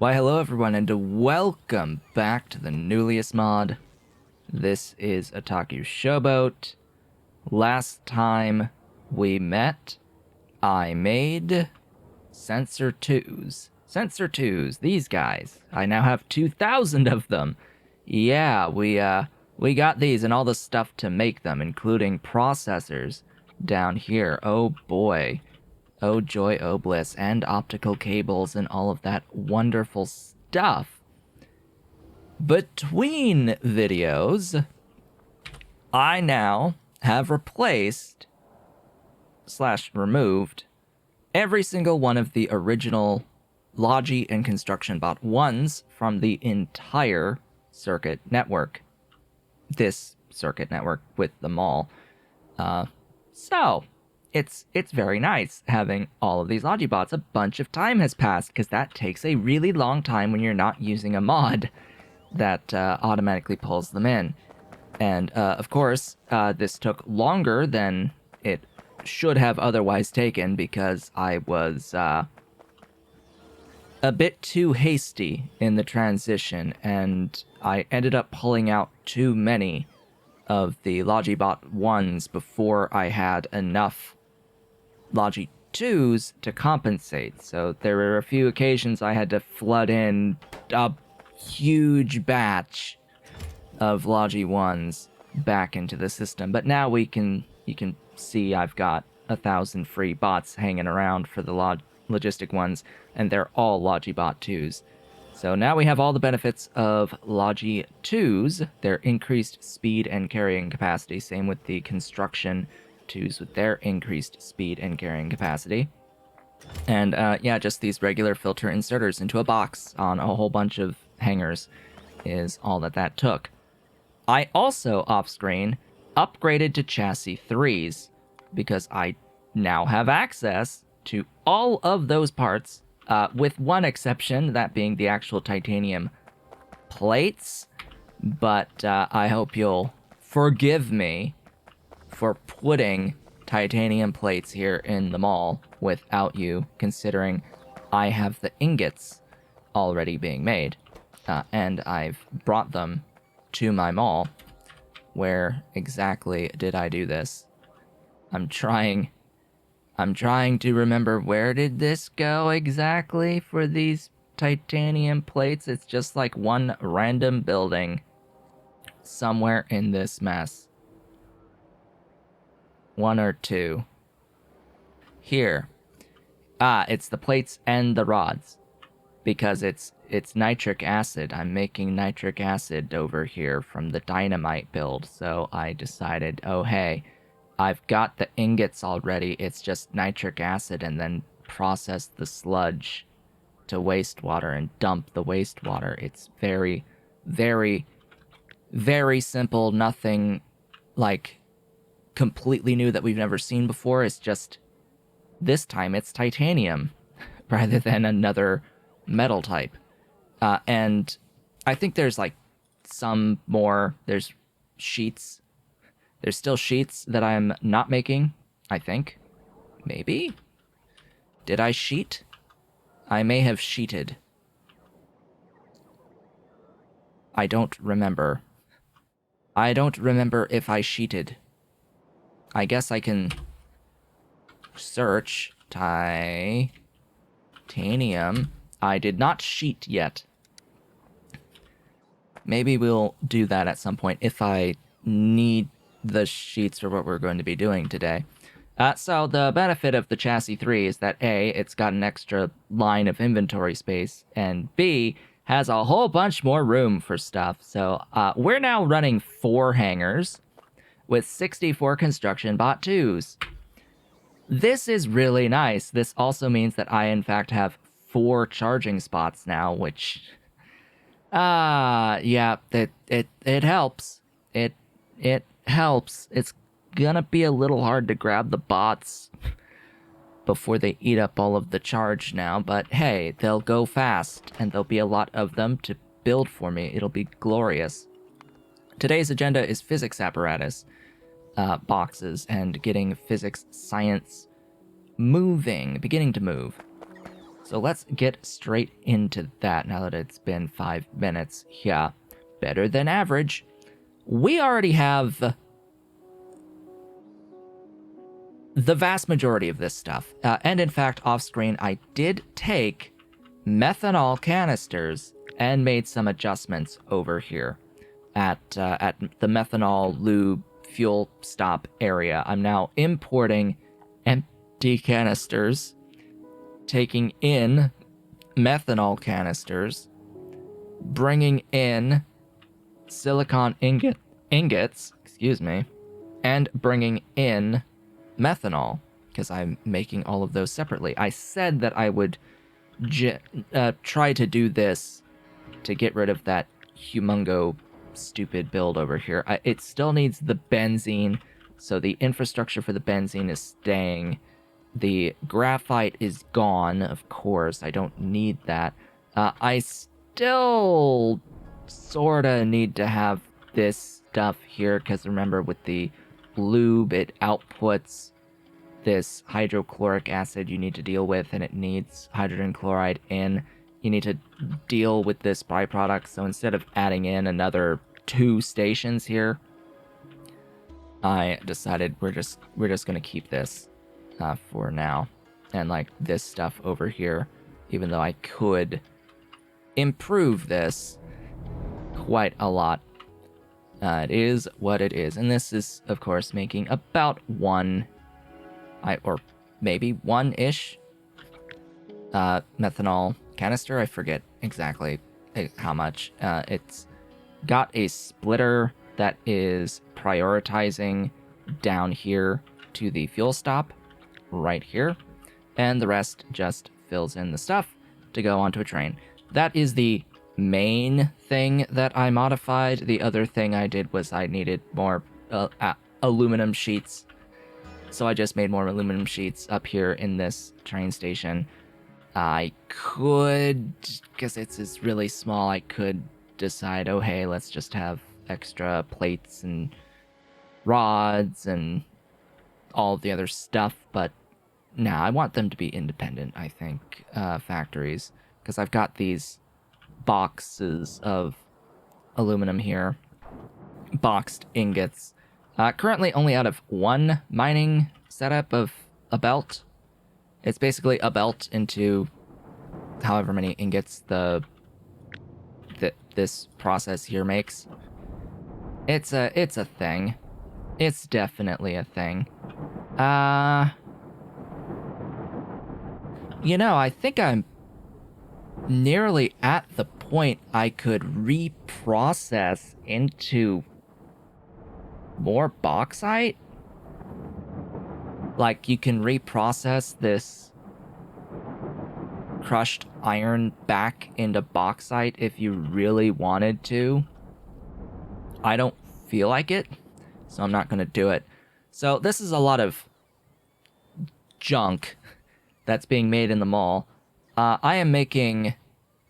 Why hello everyone and welcome back to the Nullius mod. This is Otaku Showboat. Last time we met, I made Sensor 2s. Sensor 2s, these guys. I now have 2,000 of them. Yeah, we got these and all the stuff to make them, including processors down here. Oh boy. Oh joy, oh bliss, and optical cables and all of that wonderful stuff. Between videos, I now have replaced / removed every single one of the original Logi and Construction Bot 1s from the entire circuit network. This circuit network with them all. So it's very nice having all of these Logibots. A bunch of time has passed because that takes a really long time when you're not using a mod that automatically pulls them in. And of course, this took longer than it should have otherwise taken because I was a bit too hasty in the transition, and I ended up pulling out too many of the Logibot 1s before I had enough Logi 2s to compensate. So there were a few occasions I had to flood in a huge batch of Logi 1s back into the system. But now you can see I've got 1,000 free bots hanging around for the logistic ones, and they're all Logibot 2s. So now we have all the benefits of Logi 2s, their increased speed and carrying capacity, same with the construction 2s with their increased speed and carrying capacity. And yeah, just these regular filter inserters into a box on a whole bunch of hangers is all that took. I also, off-screen, upgraded to chassis 3s because I now have access to all of those parts, with one exception, that being the actual titanium plates. But I hope you'll forgive me for putting titanium plates here in the mall without you, considering I have the ingots already being made. And I've brought them to my mall. Where exactly did I do this? I'm trying to remember, where did this go exactly for these titanium plates? It's just like one random building somewhere in this mess. One or two. Here. It's the plates and the rods. Because it's nitric acid. I'm making nitric acid over here from the dynamite build. So I decided, oh hey, I've got the ingots already. It's just nitric acid, and then process the sludge to wastewater and dump the wastewater. It's very, very, very simple. Nothing like completely new that we've never seen before. It's just this time it's titanium rather than another metal type. And I think there's like some more. There's sheets. There's still sheets that I'm not making, I think. Maybe? Did I sheet? I may have sheeted. I don't remember. I don't remember if I sheeted. I guess I can search titanium. I did not sheet yet. Maybe we'll do that at some point if I need the sheets for what we're going to be doing today. So the benefit of the chassis 3 is that A, it's got an extra line of inventory space, and B, has a whole bunch more room for stuff. So we're now running 4 hangars with 64 construction bot 2s. This is really nice. This also means that I in fact have 4 charging spots now, which yeah, it helps. It helps. It's gonna be a little hard to grab the bots before they eat up all of the charge now, but hey, they'll go fast, and there'll be a lot of them to build for me. It'll be glorious. Today's agenda is physics apparatus boxes and getting physics science beginning to move. So let's get straight into that now that it's been 5 minutes. Yeah, better than average. We already have the vast majority of this stuff. And in fact, off screen, I did take methanol canisters and made some adjustments over here at the methanol lube fuel stop area. I'm now importing empty canisters, taking in methanol canisters, bringing in silicon ingots, and bringing in methanol, because I'm making all of those separately. I said that I would try to do this to get rid of that humongo stupid build over here. It still needs the benzene, so the infrastructure for the benzene is staying. The graphite is gone, of course. I don't need that. I still sorta need to have this stuff here, because remember, with the lube, it outputs this hydrochloric acid you need to deal with, and it needs hydrogen chloride in. You need to deal with this byproduct, so instead of adding in another 2 stations here, I decided we're just gonna keep this for now. And like this stuff over here, even though I could improve this quite a lot, it is what it is. And this is, of course, making about 1, or maybe 1-ish methanol canister. I forget exactly how much. It's got a splitter that is prioritizing down here to the fuel stop right here, and the rest just fills in the stuff to go onto a train. That is the main thing that I modified. The other thing I did was I needed more aluminum sheets, so I just made more aluminum sheets up here in this train station. I could, because it's really small, I could decide, oh hey, let's just have extra plates and rods and all the other stuff, but nah, I want them to be independent, I think, factories, because I've got these boxes of aluminum here, boxed ingots, currently only out of 1 mining setup of a belt. It's basically a belt into however many ingots this process here makes. It's a thing. It's definitely a thing. You know, I think I'm nearly at the point I could reprocess into more bauxite. Like, you can reprocess this crushed iron back into bauxite if you really wanted to. I don't feel like it, so I'm not going to do it. So this is a lot of junk that's being made in the mall. I am making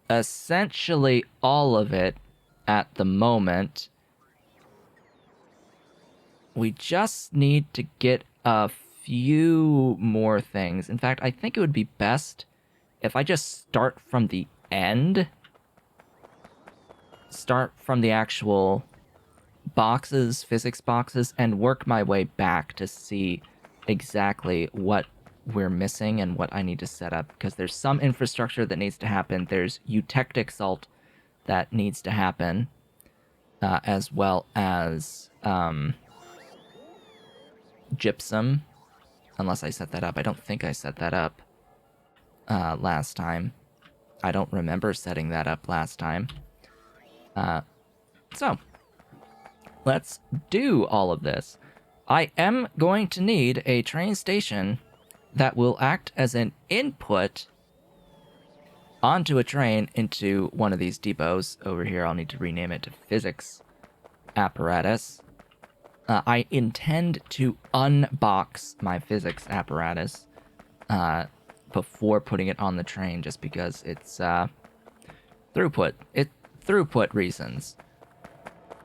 essentially all of it at the moment. We just need to get a few more things. In fact, I think it would be best if I just start from the end. Start from the actual boxes, physics boxes, and work my way back to see exactly what we're missing and what I need to set up, because there's some infrastructure that needs to happen. There's eutectic salt that needs to happen, as well as gypsum, unless I set that up. I don't think I set that up last time. I don't remember setting that up last time. So, let's do all of this. I am going to need a train station that will act as an input onto a train into one of these depots over here. I'll need to rename it to physics apparatus. I intend to unbox my physics apparatus before putting it on the train, just because it's throughput reasons.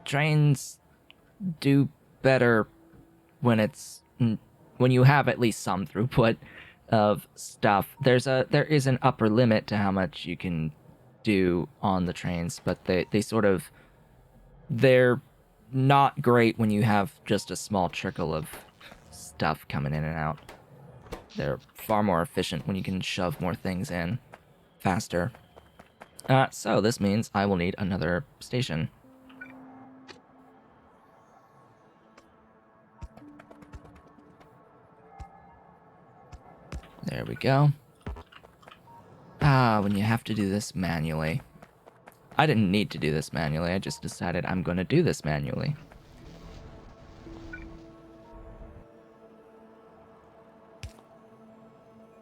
Trains do better when you have at least some throughput. of stuff. There is an upper limit to how much you can do on the trains, but they're not great when you have just a small trickle of stuff coming in and out. They're far more efficient when you can shove more things in faster. So this means I will need another station. There we go. When you have to do this manually. I didn't need to do this manually, I just decided I'm going to do this manually.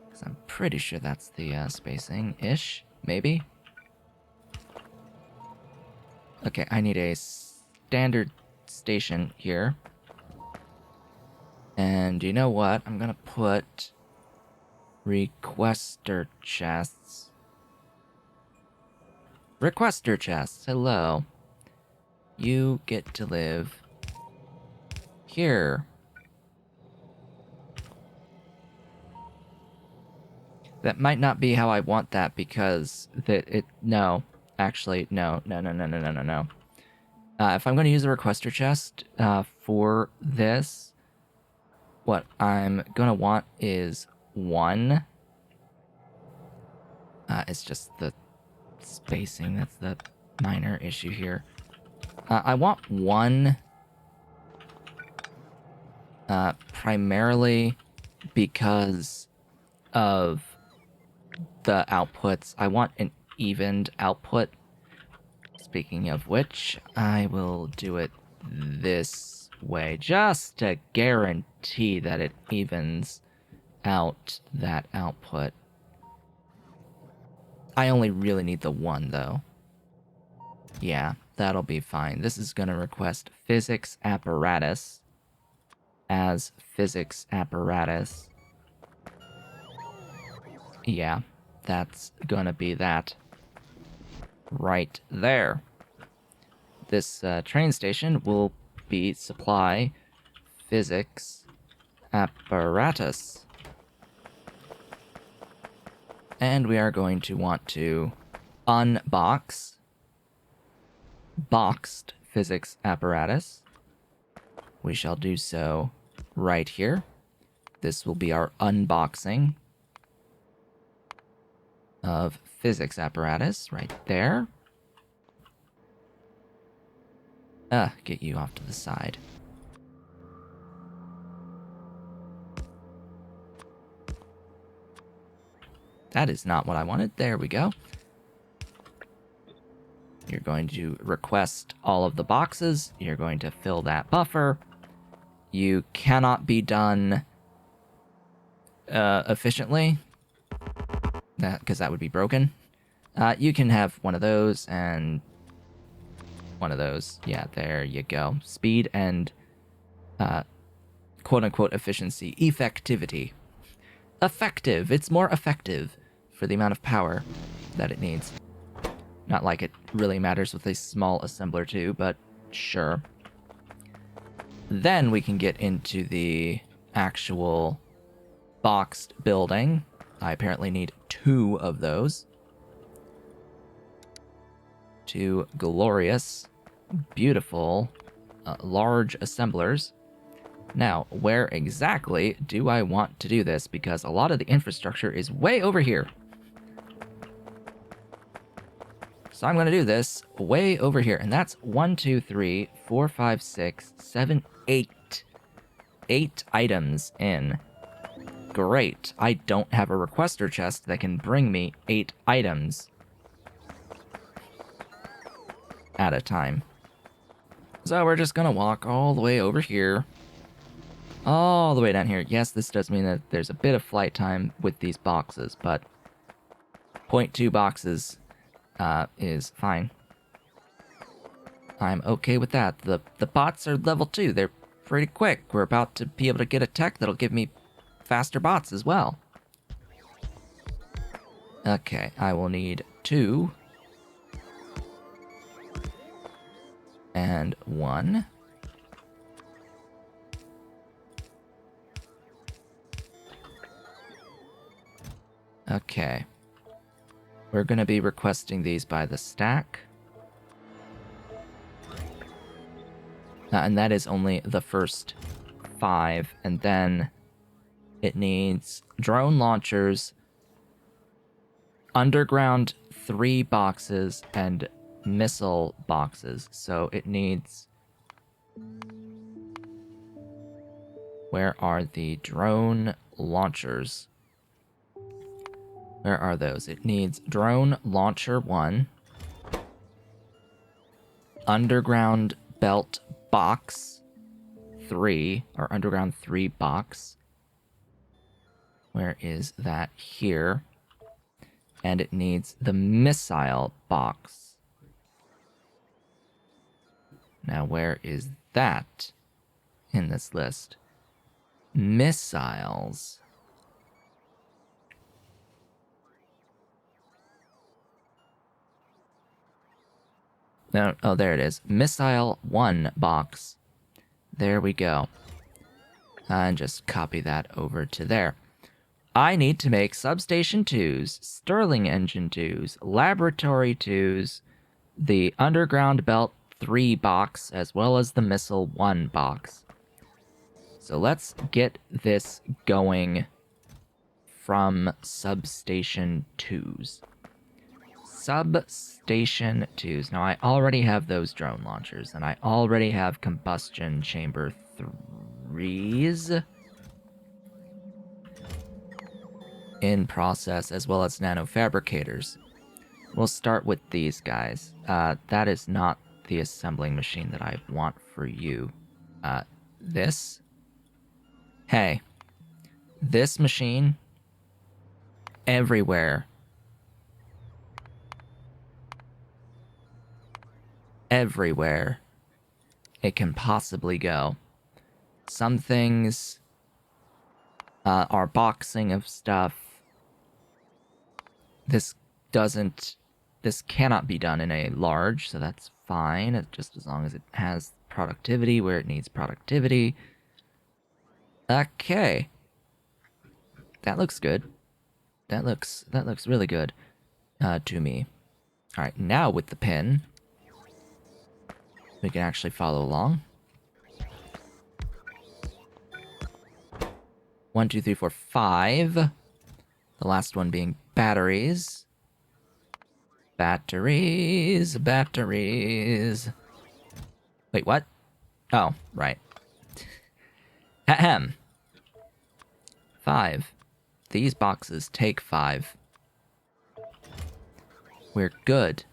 Because I'm pretty sure that's the spacing-ish, maybe? Okay, I need a standard station here. And you know what? I'm going to put requester chests. Requester chests, hello. You get to live here. That might not be how I want that because no. Actually, no. If I'm going to use a requester chest for this, what I'm going to want is one. It's just the spacing, that's the minor issue here. I want one primarily because of the outputs. I want an evened output. Speaking of which, I will do it this way just to guarantee that it evens out that output. I only really need the one, though. Yeah, that'll be fine. This is going to request physics apparatus as physics apparatus. Yeah, that's going to be that right there. This train station will be supply physics apparatus. And we are going to want to unbox boxed physics apparatus. We shall do so right here. This will be our unboxing of physics apparatus right there. Get you off to the side. That is not what I wanted. There we go. You're going to request all of the boxes. You're going to fill that buffer. You cannot be done efficiently, because that would be broken. You can have one of those and one of those. Yeah, there you go. Speed and quote-unquote efficiency. Effectivity. Effective. It's more effective for the amount of power that it needs. Not like it really matters with a small assembler too, but sure. Then we can get into the actual boxed building. I apparently need 2 of those. 2 glorious, beautiful, large assemblers. Now, where exactly do I want to do this? Because a lot of the infrastructure is way over here. So I'm going to do this way over here. And that's 1, 2, 3, 4, 5, 6, 7, 8. 8 items in. Great. I don't have a requester chest that can bring me 8 items at a time. So we're just going to walk all the way over here. All the way down here. Yes, this does mean that there's a bit of flight time with these boxes, but 0.2 boxes is fine. I'm okay with that. The bots are level 2. They're pretty quick. We're about to be able to get a tech that'll give me faster bots as well. Okay, I will need 2. And 1. Okay. We're gonna be requesting these by the stack. And that is only the first 5, and then it needs drone launchers, underground 3 boxes, and missile boxes. So it needs... Where are the drone launchers? Where are those? It needs drone launcher 1, underground belt box 3, or underground 3 box. Where is that? Here. And it needs the missile box. Now, where is that in this list? Missiles. No, oh, there it is. Missile 1 box. There we go. And just copy that over to there. I need to make substation 2s, Stirling engine 2s, laboratory 2s, the underground belt 3 box, as well as the missile 1 box. So let's get this going from substation 2s. Substation 2s. Now, I already have those drone launchers, and I already have combustion chamber 3s in process, as well as nanofabricators. We'll start with these guys. That is not the assembling machine that I want for you. This? Hey. This machine? Everywhere. Everywhere it can possibly go. Some things are boxing of stuff. This cannot be done in a large, so that's fine, just as long as it has productivity where it needs productivity. Okay. That looks good. That looks really good to me. Alright, now with the pin, we can actually follow along. 1, 2, 3, 4, 5. The last one being batteries. Batteries. Wait, what? Oh, right. Ahem. 5. These boxes take 5. We're good.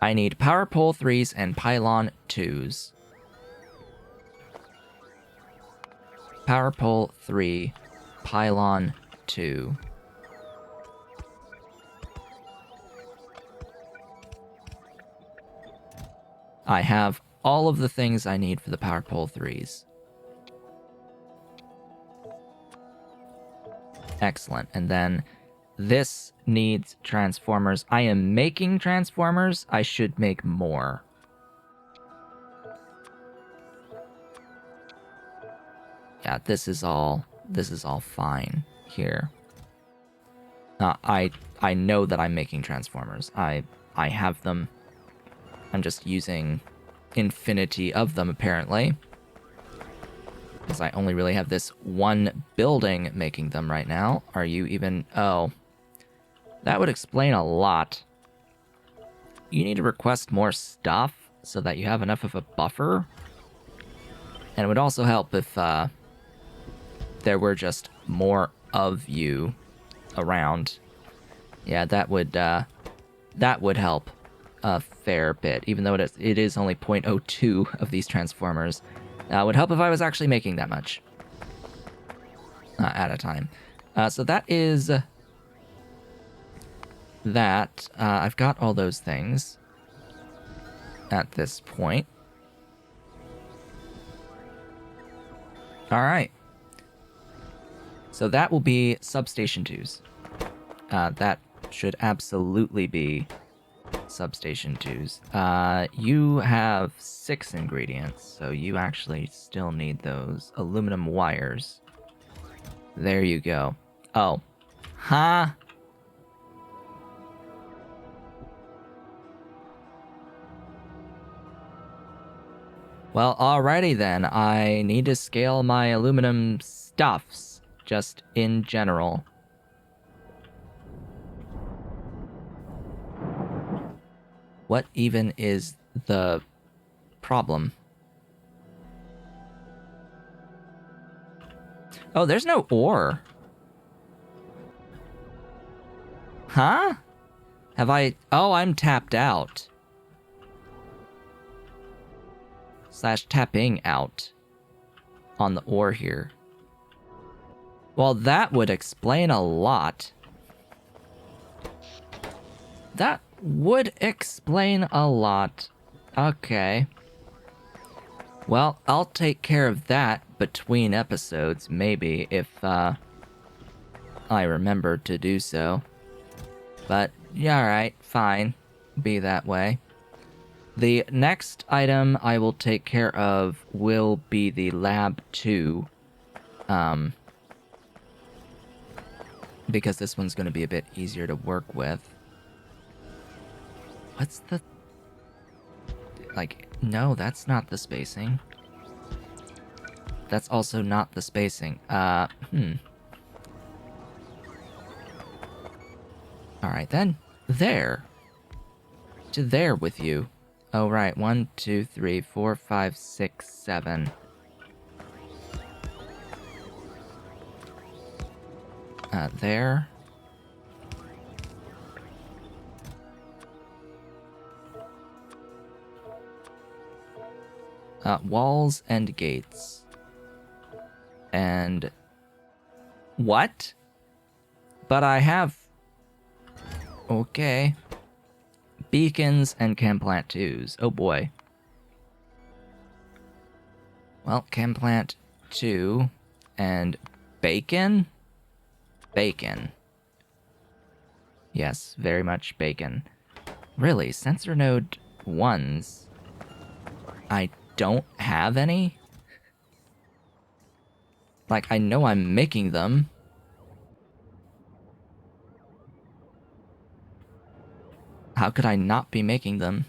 I need power pole 3s and pylon 2s. Power pole 3, pylon 2. I have all of the things I need for the power pole 3s. Excellent. And then this needs transformers. I am making transformers. I should make more. Yeah, this is all fine here. I know that I'm making transformers. I have them. I'm just using infinity of them, apparently. Because I only really have this one building making them right now. Are you even... Oh. That would explain a lot. You need to request more stuff so that you have enough of a buffer. And it would also help if there were just more of you around. Yeah, that would help a fair bit, even though it is only 0.02 of these transformers. Would help if I was actually making that much at a time. So that is that. I've got all those things at this point. All right. So that will be substation 2s. That should absolutely be substation 2s. You have 6 ingredients, so you actually still need those aluminum wires. There you go. Oh, Huh? Well, alrighty then. I need to scale my aluminum stuffs, just in general. What even is the problem? Oh, there's no ore. Huh? Have I... Oh, I'm tapped out. / tapping out on the ore here. Well, that would explain a lot. That would explain a lot. Okay. Well, I'll take care of that between episodes, maybe, if I remember to do so. But, yeah, alright, fine. Be that way. The next item I will take care of will be the Lab 2. Because this one's going to be a bit easier to work with. What's the... Like, no, that's not the spacing. That's also not the spacing. Alright then. There. To there with you. Oh, right. 1, 2, 3, 4, 5, 6, 7. There. Walls and gates. And... What? But I have... Okay. Beacons and chem plant 2s. Oh boy. Well, chem plant 2 and bacon? Bacon. Yes, very much bacon. Really, sensor node 1s. I don't have any? Like, I know I'm making them. How could I not be making them?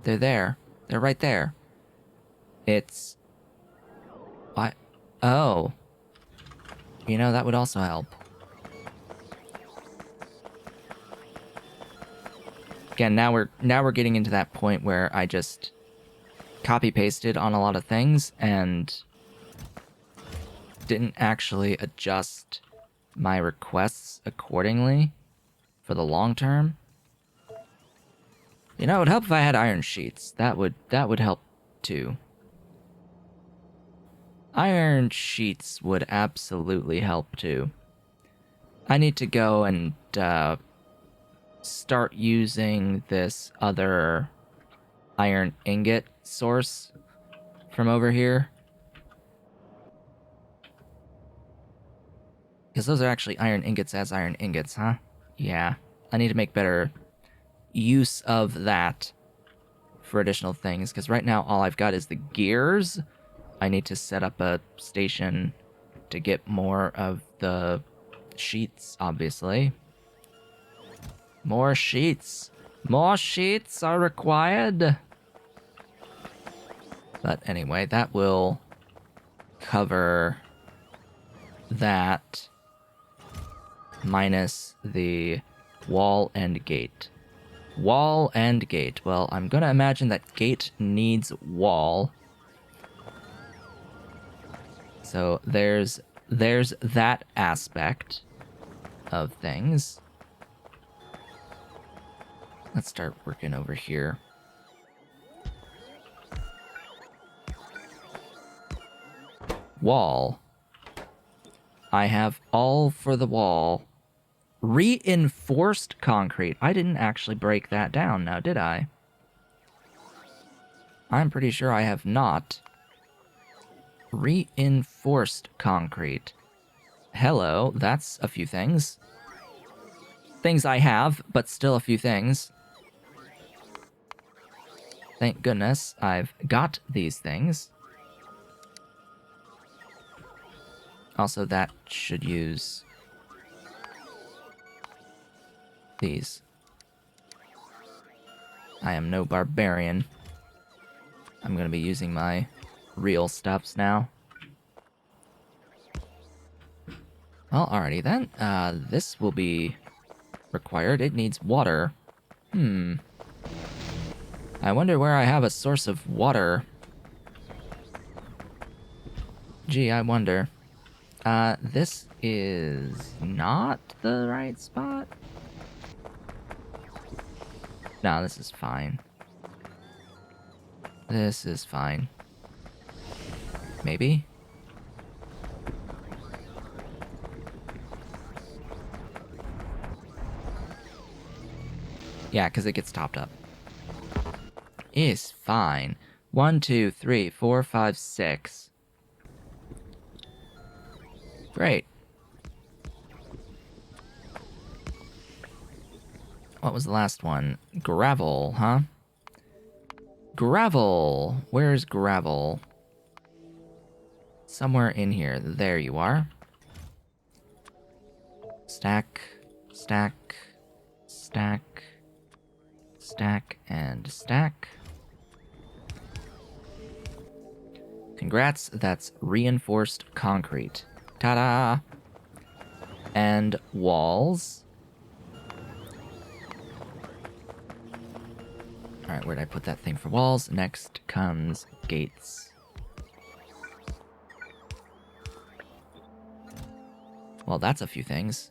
They're there. They're right there. It's... What? Oh. You know, that would also help. Again, now we're getting into that point where I just copy-pasted on a lot of things and didn't actually adjust my requests accordingly for the long term. You know, it would help if I had iron sheets. That would help too. Iron sheets would absolutely help too. I need to go and start using this other iron ingot source from over here. Because those are actually iron ingots as iron ingots, huh? Yeah. I need to make better use of that for additional things, because right now all I've got is the gears. I need to set up a station to get more of the sheets, obviously. More sheets. More sheets are required. But anyway, that will cover that minus the wall and gate. Wall and gate. Well, I'm gonna imagine that gate needs wall. So there's that aspect of things. Let's start working over here. Wall. I have all for the wall. Reinforced concrete. I didn't actually break that down now, did I? I'm pretty sure I have not. Reinforced concrete. Hello, that's a few things. Things I have, but still a few things. Thank goodness I've got these things. Also, that should use these. I am no barbarian. I'm gonna be using my real stuffs now. Well, alrighty then. This will be required. It needs water. I wonder where I have a source of water. Gee, I wonder. This is not the right spot? No, this is fine. This is fine. Maybe? Yeah, because it gets topped up. Is fine. 1, 2, 3, 4, 5, 6. Great. What was the last one? Gravel, huh? Gravel! Where's gravel? Somewhere in here. There you are. Stack, stack, stack, stack, and stack. Congrats, that's reinforced concrete. Ta-da! And walls. Alright, where'd I put that thing for walls? Next comes gates. Well, that's a few things.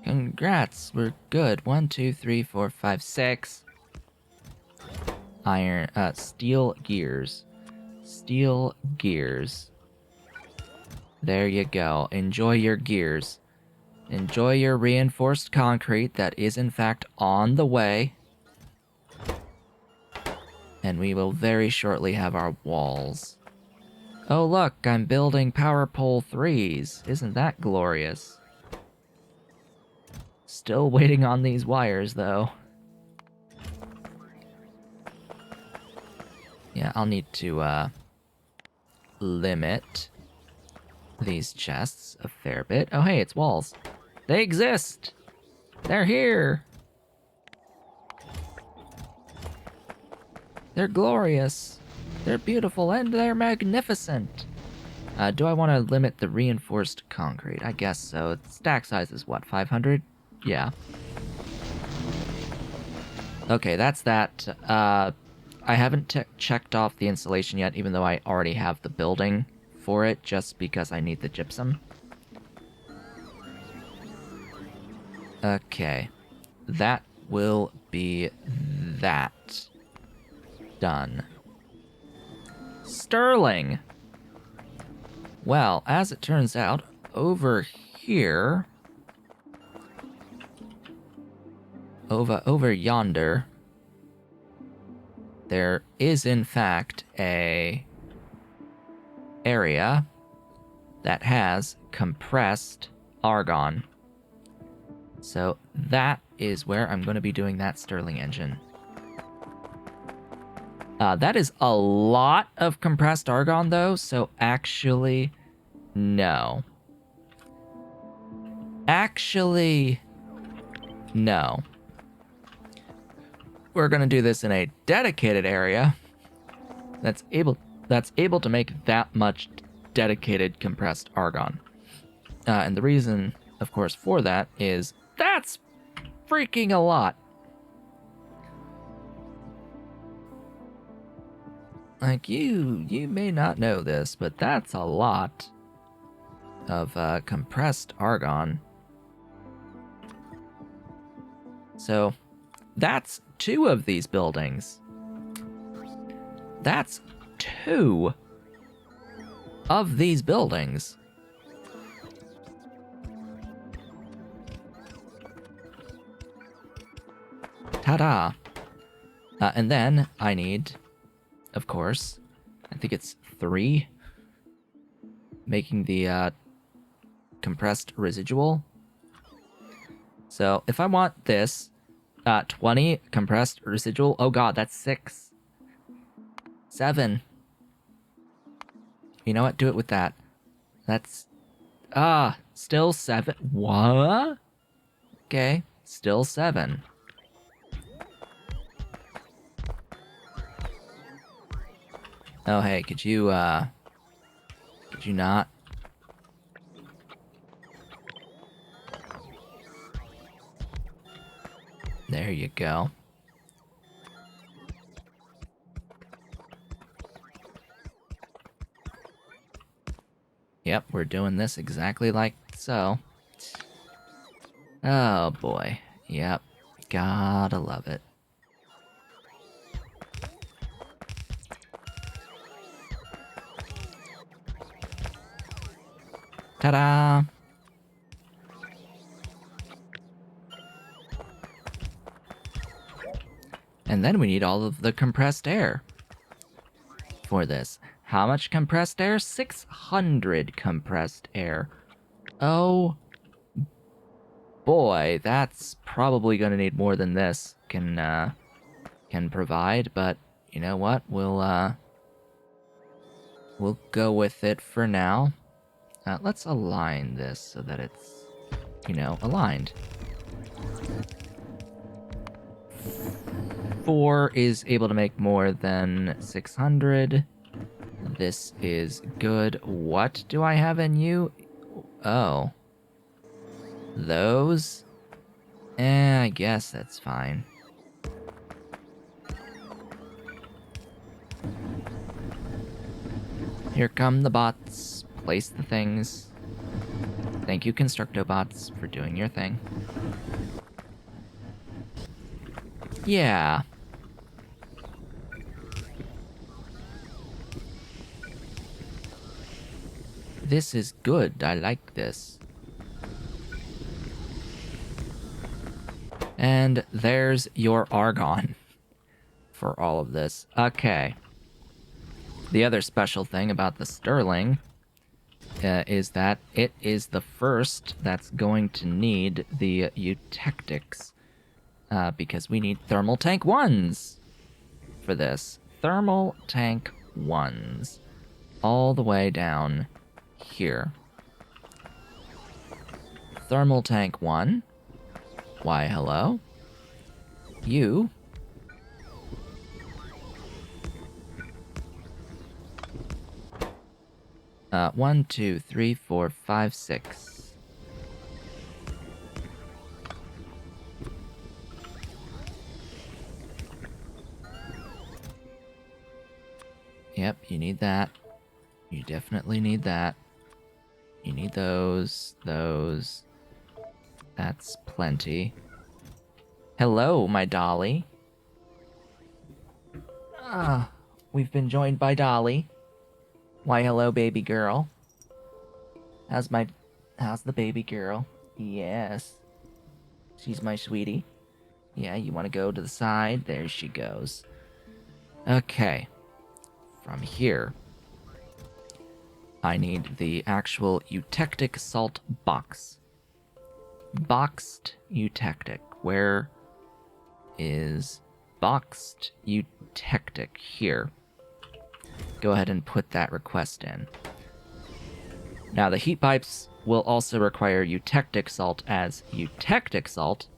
Congrats, we're good. 1, 2, 3, 4, 5, 6. Iron, steel gears. Steel gears. There you go. Enjoy your gears. Enjoy your reinforced concrete that is in fact on the way. And we will very shortly have our walls. Oh look, I'm building power pole 3s. Isn't that glorious? Still waiting on these wires, though. Yeah, I'll need to, limit these chests a fair bit. Oh, hey, it's walls. They exist! They're here! They're glorious. They're beautiful, and they're magnificent. Do I want to limit the reinforced concrete? I guess so. Stack size is what, 500? Yeah. Okay, that's that. I haven't checked off the installation yet, even though I already have the building for it, just because I need the gypsum. Okay. That will be that. Done. Sterling! Well, as it turns out, over here... Over yonder, there is in fact a area that has compressed argon. So that is where I'm going to be doing that Stirling engine. That is a lot of compressed argon though, so actually, no. Actually, no. We're gonna do this in a dedicated area that's able to make that much dedicated compressed argon. And the reason, of course, for that is that's freaking a lot. Like, you may not know this, but that's a lot of compressed argon. So that's 2 of these buildings. That's 2 of these buildings. Ta-da! And then I need, of course, I think it's 3, making the compressed residual. So if I want this, 20 compressed residual. Oh god, that's 6. 7. You know what? Do it with that. That's... still 7. What? Okay, still 7. Oh, hey, could you not? There you go. Yep, we're doing this exactly like so. Oh boy. Yep. Gotta love it. Ta-da! And then we need all of the compressed air for this. How much compressed air? 600 compressed air. Oh boy, that's probably gonna need more than this can provide, but you know what? We'll go with it for now. Let's align this so that it's, aligned. 4 is able to make more than 600. This is good. What do I have in you? Oh. Those? I guess that's fine. Here come the bots. Place the things. Thank you, Constructobots, for doing your thing. Yeah. This is good. I like this. And there's your argon for all of this. Okay. The other special thing about the Sterling is that it is the first that's going to need the eutectics, because we need thermal tank 1s for this. Thermal tank 1s. All the way down here. Thermal tank 1. Why, hello. You. 1, 2, 3, 4, 5, 6. Yep, you need that. You definitely need that. You need those. That's plenty. Hello, my dolly. We've been joined by Dolly. Why, hello, baby girl. How's the baby girl? Yes. She's my sweetie. Yeah, you want to go to the side? There she goes. Okay. From here, I need the actual eutectic salt box. Boxed eutectic. Where is boxed eutectic? Here. Go ahead and put that request in. Now, the heat pipes will also require eutectic salt as eutectic salt.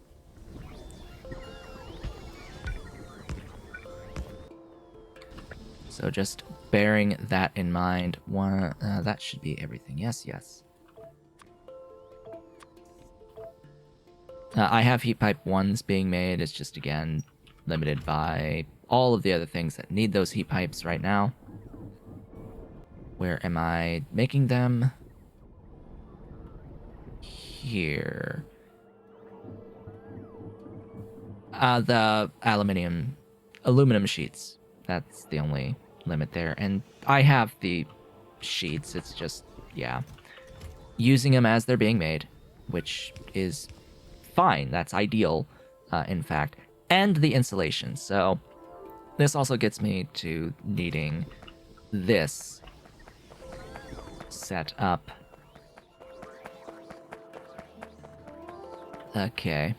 So just bearing that in mind, that should be everything. Yes, yes. I have heat pipe 1s being made. It's just, again, limited by all of the other things that need those heat pipes right now. Where am I making them? Here. The aluminum sheets. That's the only limit there. And I have the sheets. It's just, yeah. Using them as they're being made, which is fine. That's ideal, in fact. And the insulation. So this also gets me to needing this set up. Okay.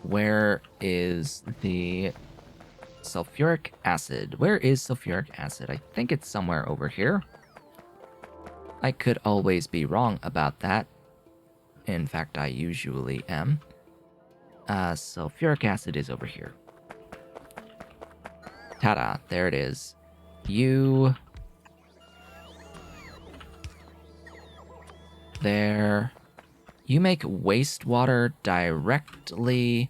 Where is the sulfuric acid? Where is sulfuric acid? I think it's somewhere over here. I could always be wrong about that. In fact, I usually am. Sulfuric acid is over here. Ta-da, there it is. You... There... You make wastewater directly...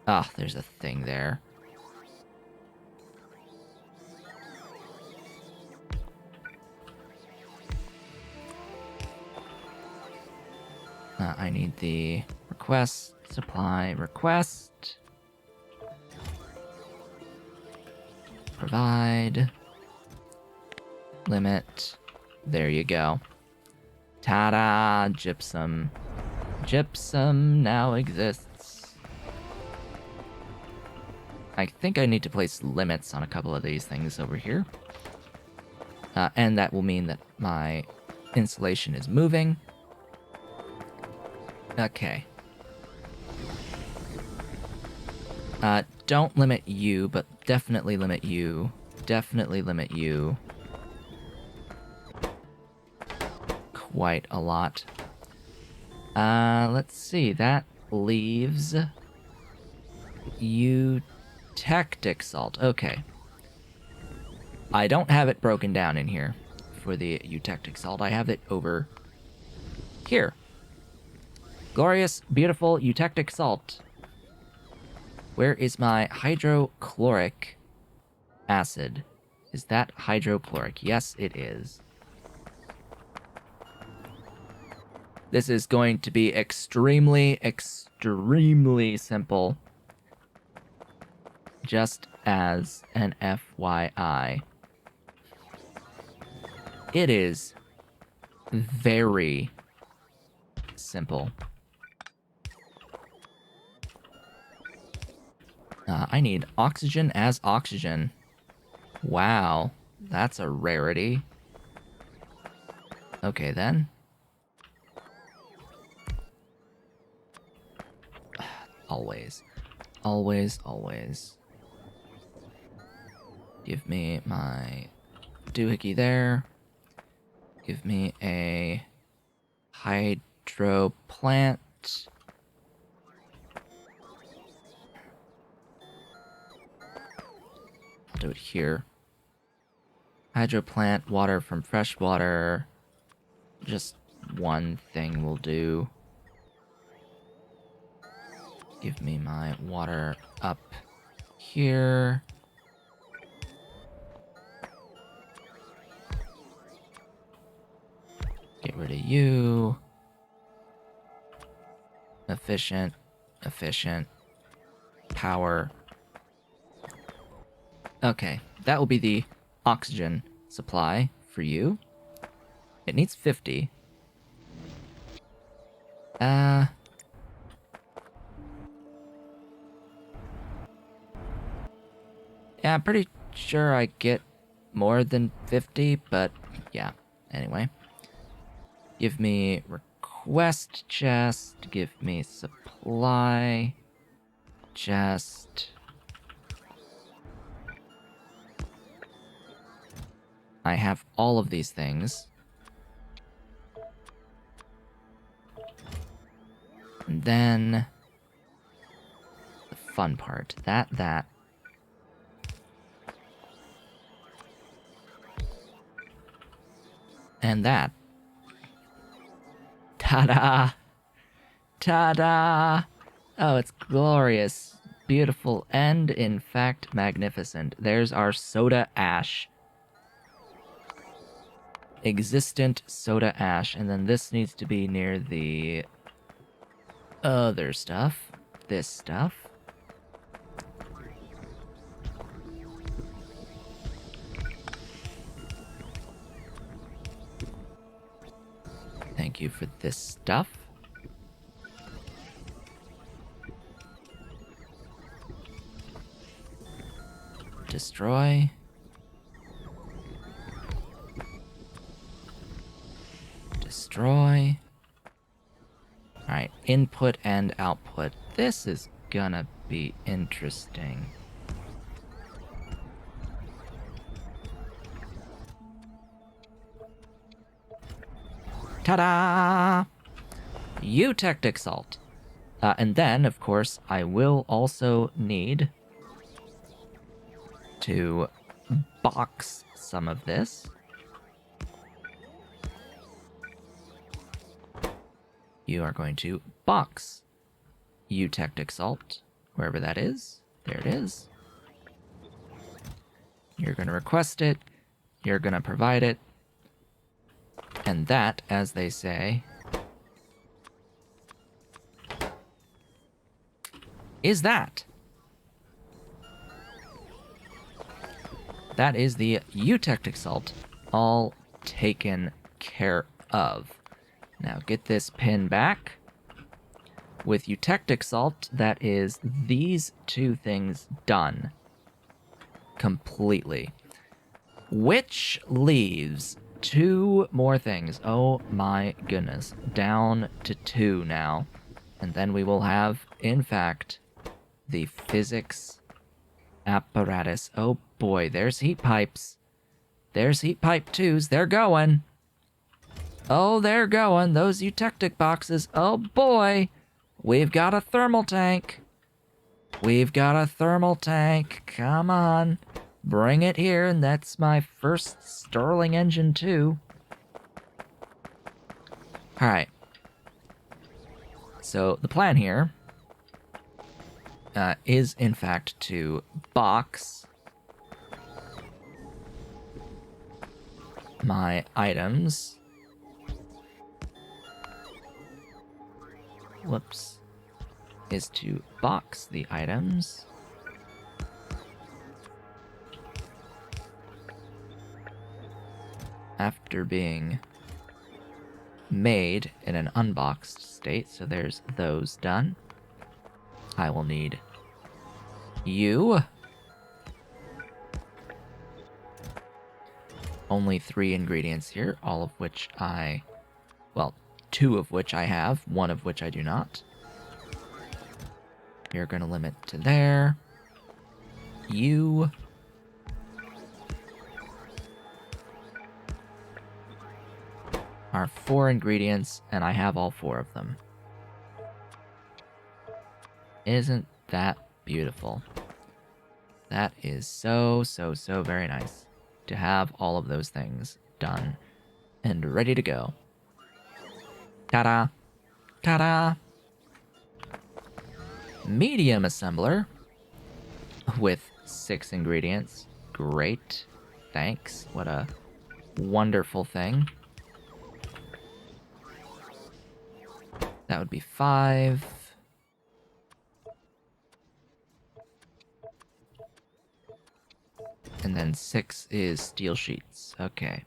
Ah, there's a thing there. I need the request, supply, request. Provide. Limit. There you go. Ta-da! Gypsum. Gypsum now exists. I think I need to place limits on a couple of these things over here. And that will mean that my installation is moving. Okay. Don't limit you, but definitely limit you. Definitely limit you. Quite a lot. Let's see. That leaves... Eutectic salt. Okay. I don't have it broken down in here for the eutectic salt. I have it over here. Glorious, beautiful eutectic salt. Where is my hydrochloric acid? Is that hydrochloric? Yes, it is. This is going to be extremely, extremely simple. Just as an FYI. It is very simple. I need oxygen as oxygen. Wow, that's a rarity. Okay, then. Always. Always, always. Give me my doohickey there. Give me a hydro plant. I'll do it here. Hydro plant, water from fresh water. Just one thing will do. Give me my water up here. Get rid of you. Efficient. Efficient. Power. Okay, that will be the oxygen supply for you. It needs 50. Yeah, I'm pretty sure I get more than 50, but yeah, anyway. Give me request chest, give me supply chest. I have all of these things. And then the fun part, that. And that. Ta-da! Ta-da! Oh, it's glorious, beautiful, and in fact magnificent. There's our soda ash. Existent soda ash, and then this needs to be near the other stuff. This stuff. Thank you for this stuff. Destroy. Destroy. Alright, input and output. This is gonna be interesting. Ta-da! Eutectic salt. And then, of course, I will also need to box some of this. You are going to box eutectic salt, wherever that is. There it is. You're going to request it. You're going to provide it. And that, as they say, is that. That is the eutectic salt, all taken care of. Now get this pin back. With eutectic salt, that is these two things done. Completely. Which leaves two more things. Oh my goodness. Down to two now. And then we will have, in fact, the physics apparatus. Oh boy, there's heat pipes. There's heat pipe twos. They're going. Oh, they're going. Those eutectic boxes. Oh boy. We've got a thermal tank. We've got a thermal tank. Come on. Bring it here. And that's my first Stirling engine too. Alright. So the plan here is in fact to box my items. Whoops. Is to box the items. After being made in an unboxed state, so there's those done. I will need you. Only 3 ingredients here, all of which well, 2 of which I have, 1 of which I do not. You're going to limit to there. You. Are 4 ingredients, and I have all 4 of them. Isn't that beautiful? That is so, so, so very nice to have all of those things done and ready to go. Ta-da! Ta-da! Medium assembler with 6 ingredients. Great. Thanks. What a wonderful thing. That would be 5. And then 6 is steel sheets. Okay.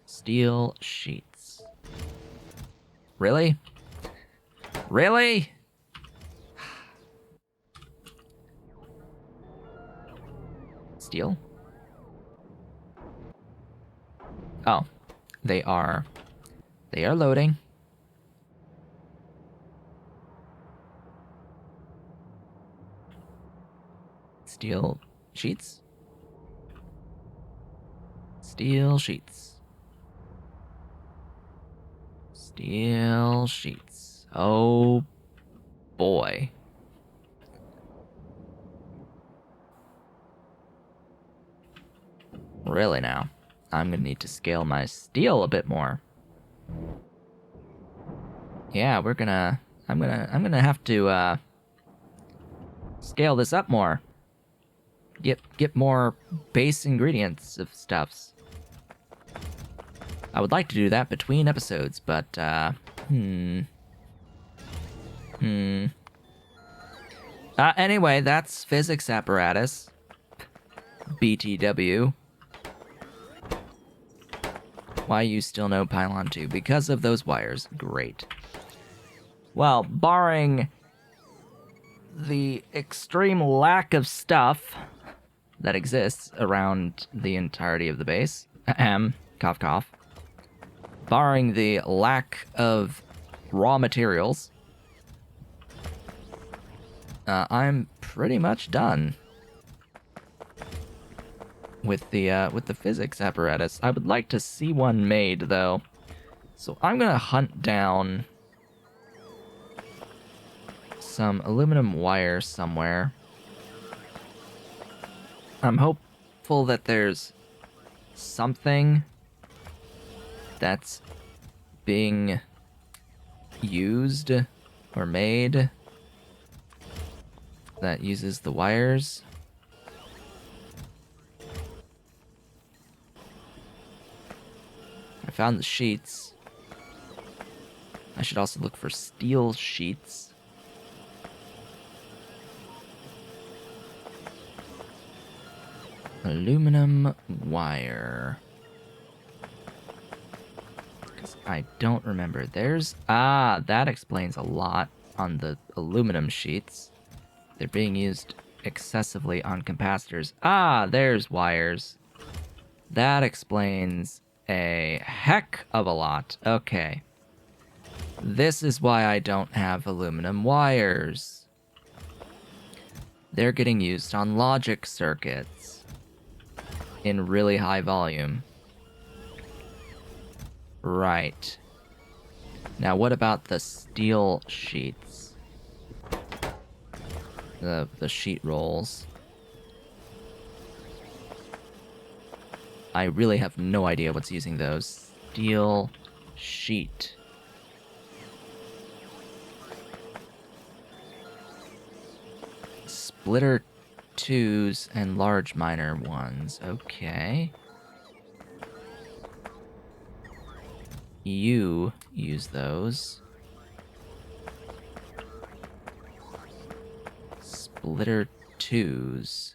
Steel sheets. Really? Really? Steel? Oh. They are loading. Steel sheets. Steel sheets. Steel sheets. Oh boy. Really now. I'm gonna need to scale my steel a bit more. Yeah, I'm gonna have to scale this up more. Get more base ingredients of stuffs. I would like to do that between episodes, but anyway, that's physics apparatus. BTW. Why you still know pylon 2? Because of those wires. Great. Well, barring the extreme lack of stuff that exists around the entirety of the base, cough cough, barring the lack of raw materials, I'm pretty much done with the physics apparatus. I would like to see one made, though, So I'm gonna hunt down some aluminum wire somewhere. I'm hopeful that there's something that's being used or made that uses the wires. I found the sheets. I should also look for steel sheets. Aluminum wire. Because I don't remember. There's... Ah, that explains a lot on the aluminum sheets. They're being used excessively on capacitors. Ah, there's wires. That explains a heck of a lot. Okay. This is why I don't have aluminum wires. They're getting used on logic circuits in really high volume. Right. Now what about the steel sheets? The sheet rolls. I really have no idea what's using those. Steel sheet. Splitter 2s and large miner 1s. Okay. You use those. Splitter 2s.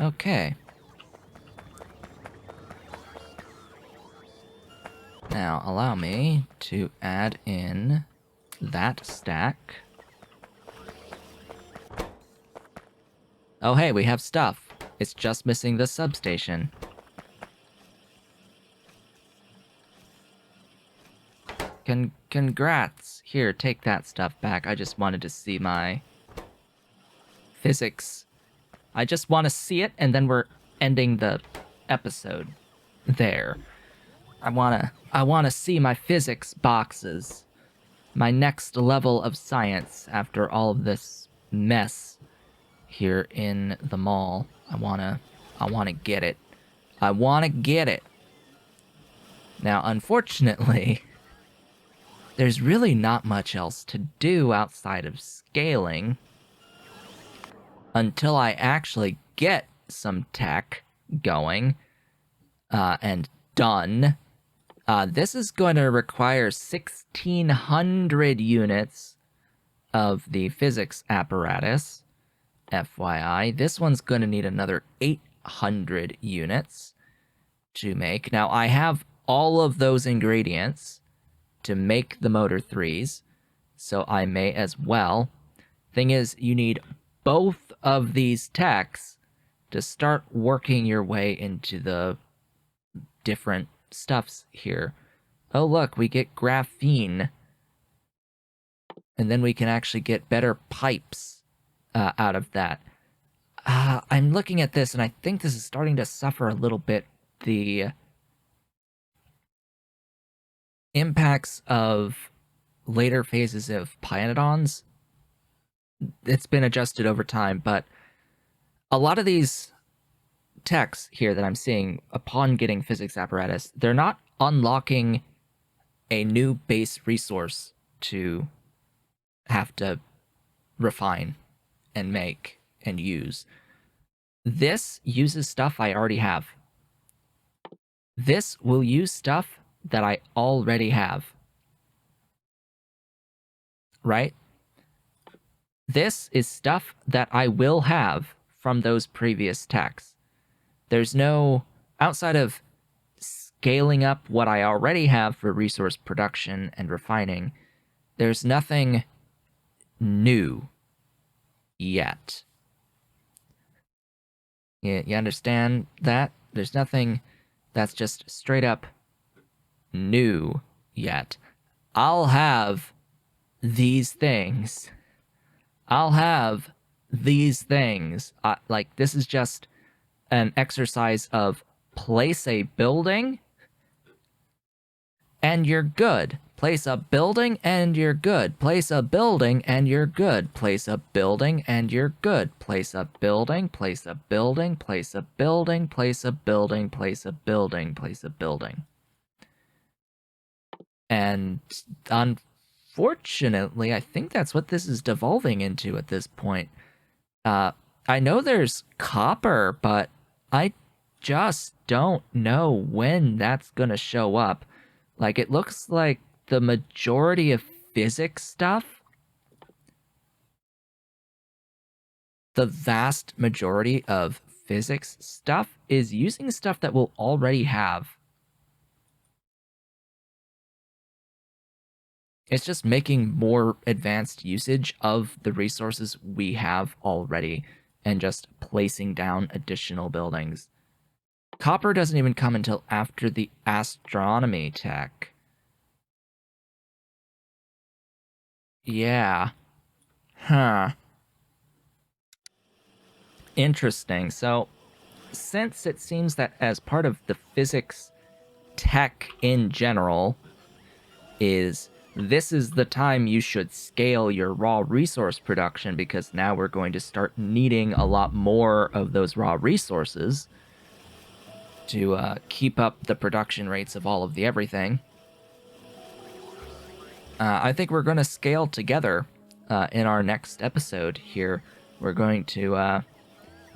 Okay. Now, allow me to add in that stack. Oh, hey, we have stuff. It's just missing the substation. Congrats. Here, take that stuff back. I just wanted to see my physics. I just want to see it, and then we're ending the episode there. I wanna see my physics boxes. My next level of science after all of this mess here in the mall. I wanna get it. I wanna get it. Now, unfortunately, there's really not much else to do outside of scaling until I actually get some tech going and done. This is going to require 1,600 units of the physics apparatus. FYI, this one's going to need another 800 units to make. Now, I have all of those ingredients to make the motor 3s, so I may as well. Thing is, you need both of these techs to start working your way into the different stuffs here. Oh, look, we get graphene. And then we can actually get better pipes out of that. I'm looking at this, and I think this is starting to suffer a little bit the impacts of later phases of Pionodons. It's been adjusted over time, but a lot of these techs here that I'm seeing upon getting physics apparatus, they're not unlocking a new base resource to have to refine and make and use. This uses stuff I already have. This will use stuff that I already have. Right? This is stuff that I will have from those previous techs. There's no, outside of scaling up what I already have for resource production and refining, there's nothing new yet. You understand that? There's nothing that's just straight up new yet. I'll have these things. I'll have these things. Like, this is just an exercise of place a building, and you're good. Place a building and you're good. Place a building and you're good. Place a building and you're good. Place a building, place a building, place a building, place a building, place a building, place a building. And unfortunately, I think that's what this is devolving into at this point. I know there's copper, but I just don't know when that's gonna show up. Like, it looks like the majority of physics stuff, the vast majority of physics stuff is using stuff that we'll already have. It's just making more advanced usage of the resources we have already and just placing down additional buildings. Copper doesn't even come until after the astronomy tech. Yeah. Huh. Interesting. So, since it seems that as part of the physics tech in general this is the time you should scale your raw resource production, because now we're going to start needing a lot more of those raw resources to keep up the production rates of all of the everything. I think we're going to scale together in our next episode here. We're going to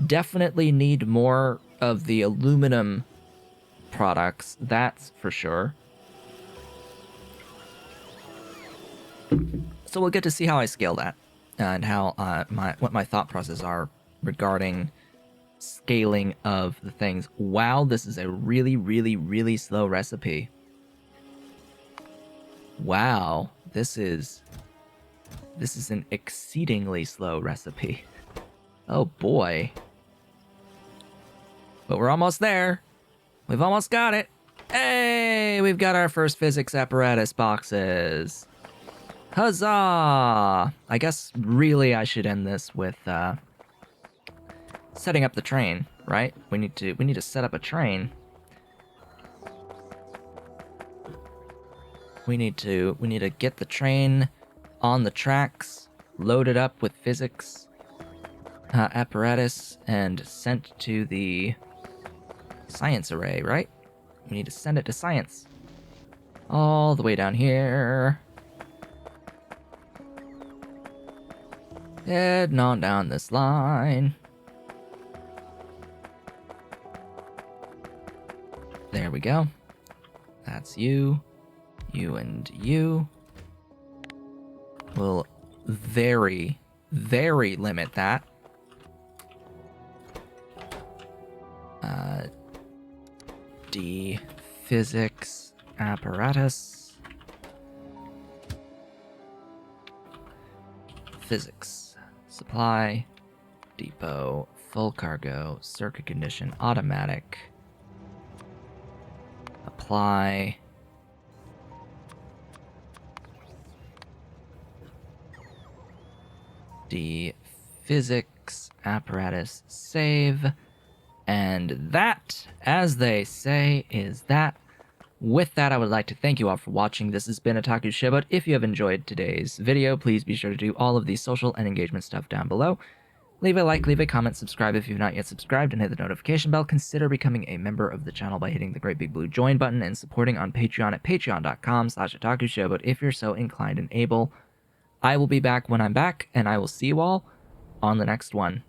definitely need more of the aluminum products, that's for sure. So we'll get to see how I scale that and how what my thought process are regarding scaling of the things. Wow, this is a really, really, really slow recipe. Wow, this is an exceedingly slow recipe. Oh boy. But we're almost there. We've almost got it. Hey, we've got our first physics apparatus boxes. Huzzah! I guess really I should end this with setting up the train, right? We need to set up a train. We need to get the train on the tracks, load it up with physics apparatus, and sent to the science array, right? We need to send it to science. All the way down here. Heading on down this line. There we go. That's you. You and you. We'll very, very limit that. D physics apparatus. Physics supply depot full cargo circuit condition automatic. Apply. D physics apparatus save. And that, as they say, is that. With that, I would like to thank you all for watching. This has been Otaku Showboat. If you have enjoyed today's video, please be sure to do all of the social and engagement stuff down below. Leave a like, leave a comment, subscribe if you've not yet subscribed, and hit the notification bell. Consider becoming a member of the channel by hitting the great big blue join button and supporting on Patreon at patreon.com/otakushowboat if you're so inclined and able. I will be back when I'm back, and I will see you all on the next one.